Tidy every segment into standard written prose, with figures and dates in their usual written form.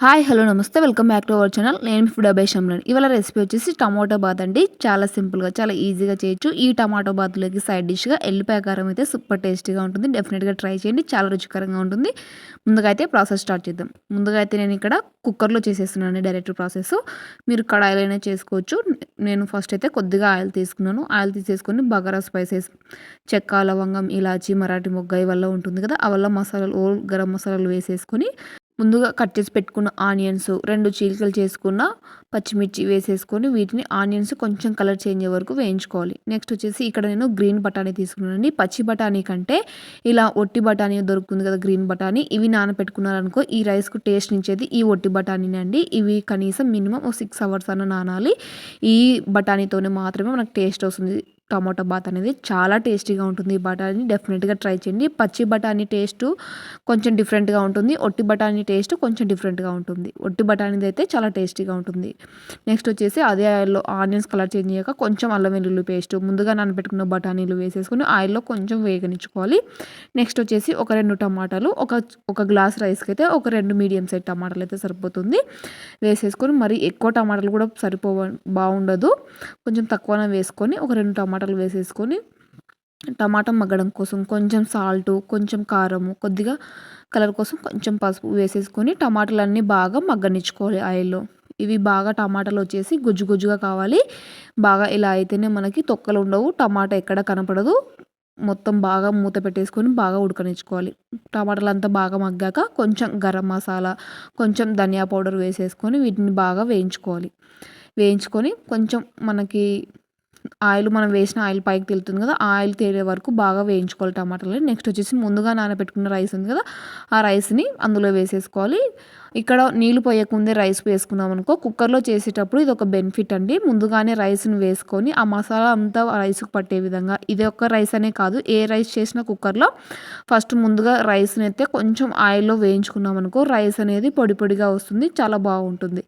Hi hello నమస్తే welcome back to our channel. నేను మీ food అబై షమ్లని. ఇవాళ రెసిపీ వచ్చేసి టమాటో బాత్ అండి. చాలా సింపుల్గా చాలా ఈజీగా చేయొచ్చు. ఈ టమాటో బాత్లోకి సైడ్ డిష్గా ఎల్లిపాయ కారం అయితే సూపర్ టేస్టీగా ఉంటుంది. డెఫినెట్గా ట్రై చేయండి, చాలా రుచికరంగా ఉంటుంది. ముందుగా అయితే ప్రాసెస్ స్టార్ట్ చేద్దాం. ముందుగా అయితే నేను ఇక్కడ కుక్కర్లో చేసేస్తున్నాను డైరెక్ట్ ప్రాసెస్. మీరు కడాయిలైనా చేసుకోవచ్చు. నేను ఫస్ట్ అయితే కొద్దిగా ఆయిల్ తీసుకున్నాను. ఆయిల్ తీసేసుకొని బగారా స్పైసెస్, చెక్క, లవంగం, ఇలాచి, మరాఠీ మొగ్గ ఇవల్ల ఉంటుంది కదా, అవల్ల మసాలాలు, ఓల్ గరం మసాలాలు వేసేసుకొని ముందుగా కట్ చేసి పెట్టుకున్న ఆనియన్స్, 2 చీలికలు చేసుకున్న పచ్చిమిర్చి వేసేసుకొని వీటిని ఆనియన్స్ కొంచెం కలర్ చేంజ్ అయ్యే వరకు వేయించుకోవాలి. నెక్స్ట్ వచ్చేసి ఇక్కడ నేను గ్రీన్ బఠానీ తీసుకున్నానండి. పచ్చి బఠానీ కంటే ఇలా ఒట్టి బఠానీ దొరుకుతుంది కదా, గ్రీన్ బఠానీ, ఇవి నానబెట్టుకున్నారనుకో ఈ రైస్కు టేస్ట్ నిచ్చేది ఈ ఒట్టి బఠానీనే అండి. ఇవి కనీసం మినిమం 6 అవర్స్ అన్న నానాలి. ఈ బఠానీతోనే మాత్రమే మనకు టేస్ట్ వస్తుంది. టమాటో బాత్ అనేది చాలా టేస్టీగా ఉంటుంది. ఈ బఠానీ డెఫినెట్గా ట్రై చేయండి. పచ్చి బఠానీ టేస్ట్ కొంచెం డిఫరెంట్గా ఉంటుంది, ఒట్టి బఠానీ టేస్ట్ కొంచెం డిఫరెంట్గా ఉంటుంది. ఒట్టి బఠానీది అయితే చాలా టేస్టీగా ఉంటుంది. నెక్స్ట్ వచ్చేసి అదే ఆయిల్లో ఆనియన్స్ కలర్ చేంజ్ అయ్యాక కొంచెం అల్లం వెల్లుల్లి పేస్ట్, ముందుగా నానబెట్టుకున్న బఠానీలు వేసేసుకొని ఆయిల్లో కొంచెం వేగనిచ్చుకోవాలి. నెక్స్ట్ వచ్చేసి ఒక 2 టమాటాలు, ఒక గ్లాస్ రైస్కి అయితే ఒక 2 మీడియం సైజ్ టమాటాలు అయితే సరిపోతుంది. వేసేసుకొని మరి ఎక్కువ టమాటాలు కూడా బాగుండదు, కొంచెం తక్కువనే వేసుకొని ఒక 2 టమాటాలు వేసేసుకొని టమాటా మగ్గడం కోసం కొంచెం సాల్టు, కొంచెం కారము, కొద్దిగా కలర్ కోసం కొంచెం పసుపు వేసేసుకొని టమాటాలన్నీ బాగా మగ్గనిచ్చుకోవాలి ఆయిల్లో. ఇవి బాగా టమాటాలు వచ్చేసి గుజ్జు గుజ్జుగా కావాలి. బాగా ఇలా అయితేనే మనకి తొక్కలు ఉండవు, టమాటా ఎక్కడ కనపడదు. మొత్తం బాగా మూత పెట్టేసుకొని బాగా ఉడకనిచ్చుకోవాలి. టమాటాలు అంతా బాగా మగ్గాక కొంచెం గరం మసాలా, కొంచెం ధనియా పౌడర్ వేసేసుకొని వీటిని బాగా వేయించుకోవాలి. వేయించుకొని కొంచెం మనకి ఆయిల్, మనం వేసిన ఆయిల్ పైకి తేలుతుంది కదా, ఆ ఆయిల్ తేలే వరకు బాగా వేయించుకోవాలి టమాటాలని. నెక్స్ట్ వచ్చేసి ముందుగా నానబెట్టుకున్న రైస్ ఉంది కదా, ఆ రైస్ని అందులో వేసేసుకోవాలి. ఇక్కడ నీళ్ళు పోయకముందే రైస్ వేసుకున్నాం అనుకో, కుక్కర్లో చేసేటప్పుడు ఇది ఒక బెనిఫిట్ అండి. ముందుగానే రైస్ని వేసుకొని ఆ మసాలా అంతా రైస్కి పట్టే విధంగా, ఇది ఒక్క రైస్ అనే కాదు, ఏ రైస్ చేసినా కుక్కర్లో ఫస్ట్ ముందుగా రైస్ని అయితే కొంచెం ఆయిల్లో వేయించుకున్నాం అనుకో, రైస్ అనేది పొడి పొడిగా వస్తుంది, చాలా బాగుంటుంది.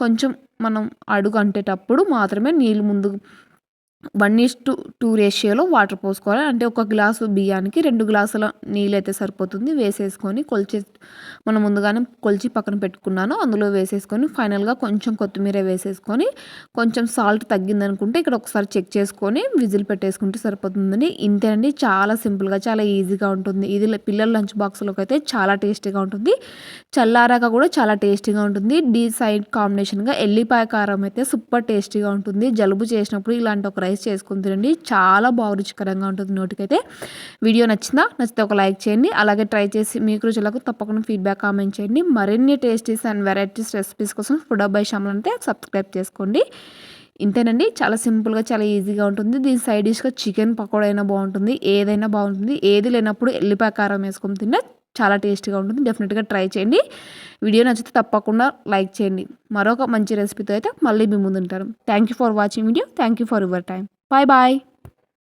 కొంచెం మనం అడుగు అంటేటప్పుడు మాత్రమే నీళ్ళు ముందు 1:2 రేషియోలో వాటర్ పోసుకోవాలి. అంటే ఒక గ్లాసు బియ్యానికి 2 గ్లాసుల నీళ్ళైతే సరిపోతుంది. వేసేసుకొని మనం ముందుగానే కొలిచి పక్కన పెట్టుకున్నాను, అందులో వేసేసుకొని ఫైనల్గా కొంచెం కొత్తిమీర వేసేసుకొని కొంచెం సాల్ట్ తగ్గిందనుకుంటే ఇక్కడ ఒకసారి చెక్ చేసుకొని విజిల్ పెట్టేసుకుంటే సరిపోతుందండి. ఇంతేనండి, చాలా సింపుల్గా చాలా ఈజీగా ఉంటుంది. ఇది పిల్లల లంచ్ బాక్స్లోకి అయితే చాలా టేస్టీగా ఉంటుంది. చల్లారాక కూడా చాలా టేస్టీగా ఉంటుంది. సైడ్ కాంబినేషన్గా ఎల్లిపాయ కారం అయితే సూపర్ టేస్టీగా ఉంటుంది. జలుబు చేసినప్పుడు ఇలాంటి ఒక రైస్ చేసుకుని తినండి, చాలా బాగా రుచికరంగా ఉంటుంది నోటికైతే. వీడియో నచ్చితే ఒక లైక్ చేయండి. అలాగే ట్రై చేసి మీకు రుచులకు తప్పకుండా ఫీడ్బ్యాక్ కామెంట్ చేయండి. మరిన్ని టేస్టీస్ అండ్ వెరైటీస్ రెసిపీస్ కోసం ఫుడ్ అబై షమ్లని అంటే సబ్స్క్రైబ్ చేసుకోండి. ఇంతేనండి, చాలా సింపుల్గా చాలా ఈజీగా ఉంటుంది. దీని సైడ్ డిష్గా చికెన్ పకోడా అయినా బాగుంటుంది, ఏదైనా బాగుంటుంది. ఏది లేనప్పుడు ఎల్లిపాయ కారం వేసుకొని తిన్నా చాలా టేస్టీగా ఉంటుంది. డెఫినెట్గా ట్రై చేయండి. వీడియో నచ్చితే తప్పకుండా లైక్ చేయండి. మరొక మంచి రెసిపీతో అయితే మళ్ళీ మీ ముందు ఉంటాను. Thank you for watching video. Thank you for your time. Bye bye.